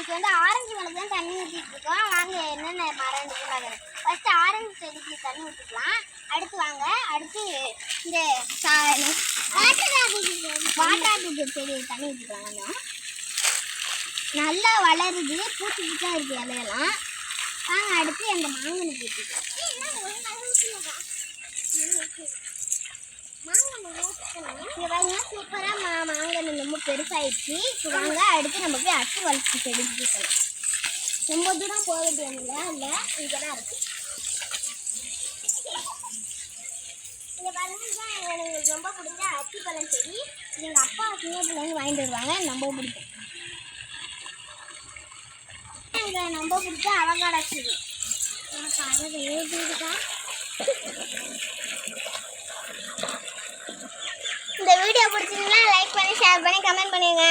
இன்னைக்கு வந்து ஆரஞ்சு மரம் தான் தண்ணி ஊற்றிட்டு இருக்கோம். வாங்க என்னென்ன மரம் பார்க்குறேன். ஃபர்ஸ்ட் ஆரஞ்சு செடிக்கு தண்ணி ஊற்றிக்கலாம். அடுத்து வாங்க அடுத்து இந்த வாட்டர் செடி தண்ணி ஊற்றிக்கலாம். கொஞ்சம் நல்லா வளருது, பூச்சி பூச்சாக இருக்குது இலையெல்லாம். வாங்க அடுத்து அந்த மாங்கனுக்கு ஊற்றிக்கலாம். இங்கே பாருங்க சூப்பராக மாங்கன்னு ரொம்ப பெருசாகிடுச்சு. இப்போ வாங்க அடுத்து நம்ம போய் அட்டு வளர்ச்சி செடிக்கலாம். ரொம்ப தூரம் போக வேண்டியதில்லை, இல்லை இங்கே தான் இருக்குது. இங்கே பாருங்க எனக்கு ரொம்ப பிடிச்ச அத்திப்பழம் செடி. எங்கள் அப்பா சின்னத்துலேருந்து வாங்கிட்டு வருவாங்க, ரொம்ப பிடிக்கும். எனக்கு ரொம்ப பிடிச்ச அவகாடோ செடி. எனக்கு அதை எழுதிருக்கா. இந்த வீடியோ பிடிச்சிருந்தா லைக் பண்ணி ஷேர் பண்ணி கமெண்ட் பண்ணுங்க.